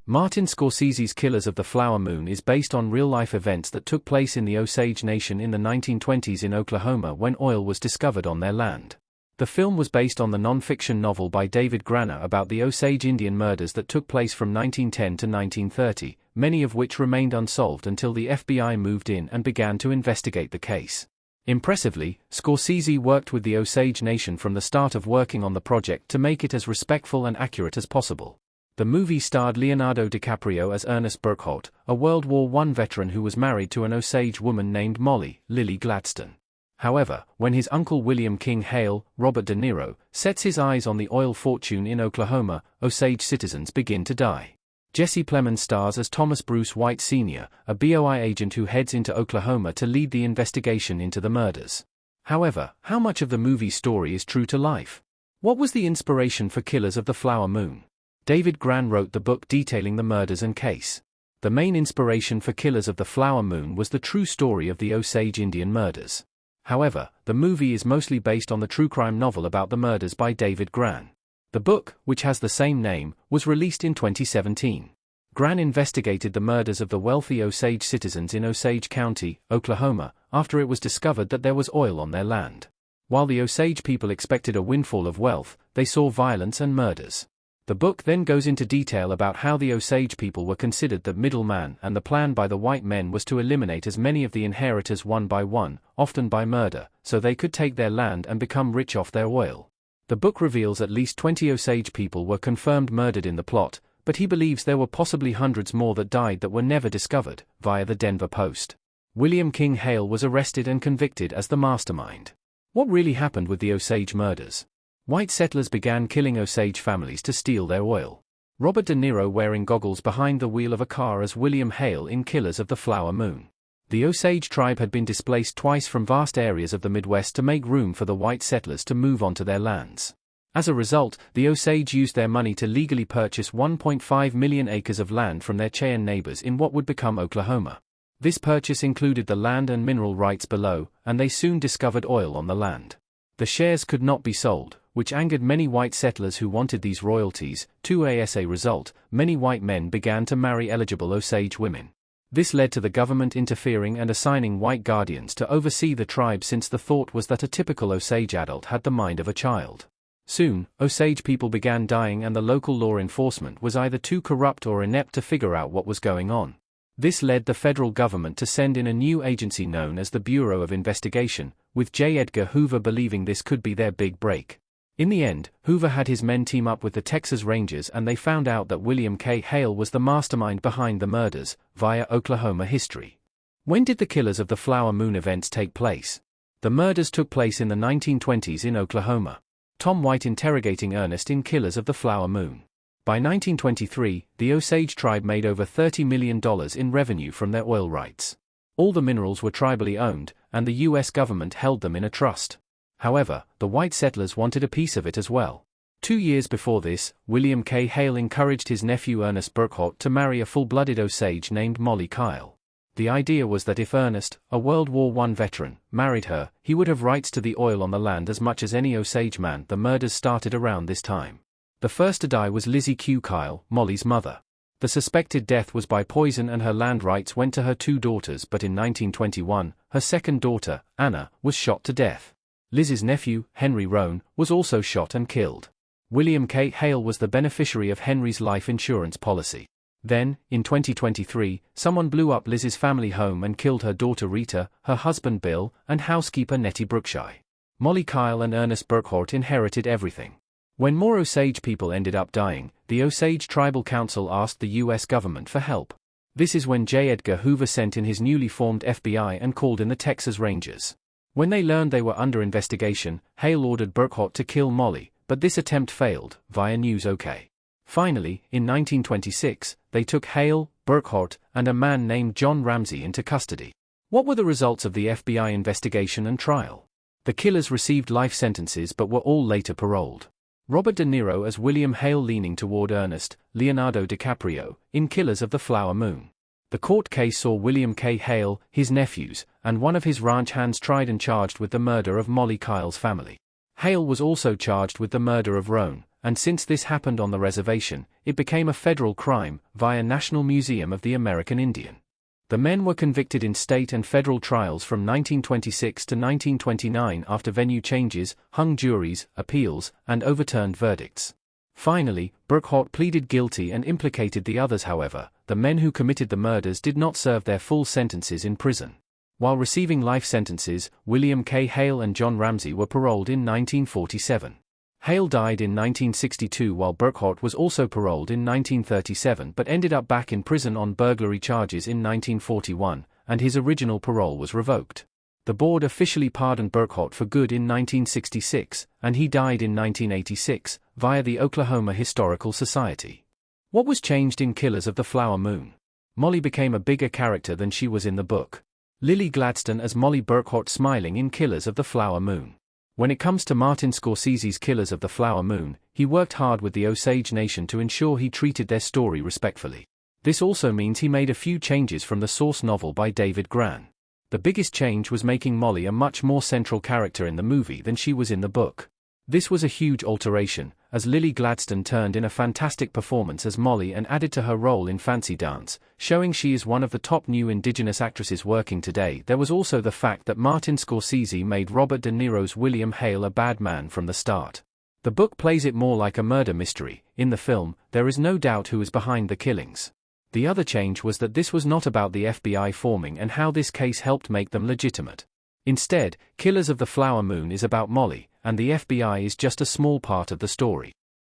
Martin Scorsese's Killers of the Flower Moon is based on real-life events that took place in the Osage Nation in the 1920s in Oklahoma when oil was discovered on their land. The film was based on the non-fiction novel by David Granner about the Osage Indian murders that took place from 1910 to 1930, many of which remained unsolved until the FBI moved in and began to investigate the case. Impressively, Scorsese worked with the Osage Nation from the start of working on the project to make it as respectful and accurate as possible. The movie starred Leonardo DiCaprio as Ernest Burkhart, a World War I veteran who was married to an Osage woman named Molly, Lily Gladstone. However, when his uncle William King Hale, Robert De Niro, sets his eyes on the oil fortune in Oklahoma, Osage citizens begin to die. Jesse Plemons stars as Thomas Bruce White Sr., a BOI agent who heads into Oklahoma to lead the investigation into the murders. However, how much of the movie's story is true to life? What was the inspiration for Killers of the Flower Moon? David Grann wrote the book detailing the murders and case. The main inspiration for Killers of the Flower Moon was the true story of the Osage Indian murders. However, the movie is mostly based on the true crime novel about the murders by David Grann. The book, which has the same name, was released in 2017. Grann investigated the murders of the wealthy Osage citizens in Osage County, Oklahoma, after it was discovered that there was oil on their land. While the Osage people expected a windfall of wealth, they saw violence and murders. The book then goes into detail about how the Osage people were considered the middleman, and the plan by the white men was to eliminate as many of the inheritors one by one, often by murder, so they could take their land and become rich off their oil. The book reveals at least 20 Osage people were confirmed murdered in the plot, but he believes there were possibly hundreds more that died that were never discovered, via the Denver Post. William King Hale was arrested and convicted as the mastermind. What really happened with the Osage murders? White settlers began killing Osage families to steal their oil. Robert De Niro wearing goggles behind the wheel of a car as William Hale in Killers of the Flower Moon. The Osage tribe had been displaced twice from vast areas of the Midwest to make room for the white settlers to move onto their lands. As a result, the Osage used their money to legally purchase 1.5 million acres of land from their Cheyenne neighbors in what would become Oklahoma. This purchase included the land and mineral rights below, and they soon discovered oil on the land. The shares could not be sold, which angered many white settlers who wanted these royalties. As a result, many white men began to marry eligible Osage women. This led to the government interfering and assigning white guardians to oversee the tribe, since the thought was that a typical Osage adult had the mind of a child. Soon, Osage people began dying, and the local law enforcement was either too corrupt or inept to figure out what was going on. This led the federal government to send in a new agency known as the Bureau of Investigation, with J. Edgar Hoover believing this could be their big break. In the end, Hoover had his men team up with the Texas Rangers, and they found out that William K. Hale was the mastermind behind the murders, via Oklahoma history. When did the Killers of the Flower Moon events take place? The murders took place in the 1920s in Oklahoma. Tom White interrogating Ernest in Killers of the Flower Moon. By 1923, the Osage tribe made over $30 million in revenue from their oil rights. All the minerals were tribally owned, and the U.S. government held them in a trust. However, the white settlers wanted a piece of it as well. 2 years before this, William K. Hale encouraged his nephew Ernest Burkhart to marry a full-blooded Osage named Molly Kyle. The idea was that if Ernest, a World War I veteran, married her, he would have rights to the oil on the land as much as any Osage man. The murders started around this time. The first to die was Lizzie Q. Kyle, Molly's mother. The suspected death was by poison, and her land rights went to her 2 daughters, but in 1921, her second daughter, Anna, was shot to death. Liz's nephew, Henry Roan, was also shot and killed. William K. Hale was the beneficiary of Henry's life insurance policy. Then, in 2023, someone blew up Liz's family home and killed her daughter Rita, her husband Bill, and housekeeper Nettie Brookshire. Molly Kyle and Ernest Burkhart inherited everything. When more Osage people ended up dying, the Osage Tribal Council asked the U.S. government for help. This is when J. Edgar Hoover sent in his newly formed FBI and called in the Texas Rangers. When they learned they were under investigation, Hale ordered Burkhart to kill Molly, but this attempt failed, via News OK. Finally, in 1926, they took Hale, Burkhart, and a man named John Ramsey into custody. What were the results of the FBI investigation and trial? The killers received life sentences but were all later paroled. Robert De Niro as William Hale leaning toward Ernest, Leonardo DiCaprio, in Killers of the Flower Moon. The court case saw William K. Hale, his nephews, and one of his ranch hands tried and charged with the murder of Molly Kyle's family. Hale was also charged with the murder of Roan, and since this happened on the reservation, it became a federal crime, via National Museum of the American Indian. The men were convicted in state and federal trials from 1926 to 1929 after venue changes, hung juries, appeals, and overturned verdicts. Finally, Burkhart pleaded guilty and implicated the others. However, the men who committed the murders did not serve their full sentences in prison. While receiving life sentences, William K. Hale and John Ramsey were paroled in 1947. Hale died in 1962 while Burkhart was also paroled in 1937 but ended up back in prison on burglary charges in 1941, and his original parole was revoked. The board officially pardoned Burkhart for good in 1966, and he died in 1986, via the Oklahoma Historical Society. What was changed in Killers of the Flower Moon? Molly became a bigger character than she was in the book. Lily Gladstone as Molly Burkhart smiling in Killers of the Flower Moon. When it comes to Martin Scorsese's Killers of the Flower Moon, he worked hard with the Osage Nation to ensure he treated their story respectfully. This also means he made a few changes from the source novel by David Gran. The biggest change was making Molly a much more central character in the movie than she was in the book. This was a huge alteration, as Lily Gladstone turned in a fantastic performance as Molly and added to her role in Fancy Dance, showing she is one of the top new Indigenous actresses working today. There was also the fact that Martin Scorsese made Robert De Niro's William Hale a bad man from the start. The book plays it more like a murder mystery. In the film, there is no doubt who is behind the killings. The other change was that this was not about the FBI forming and how this case helped make them legitimate. Instead, Killers of the Flower Moon is about Molly, and the FBI is just a small part of the story.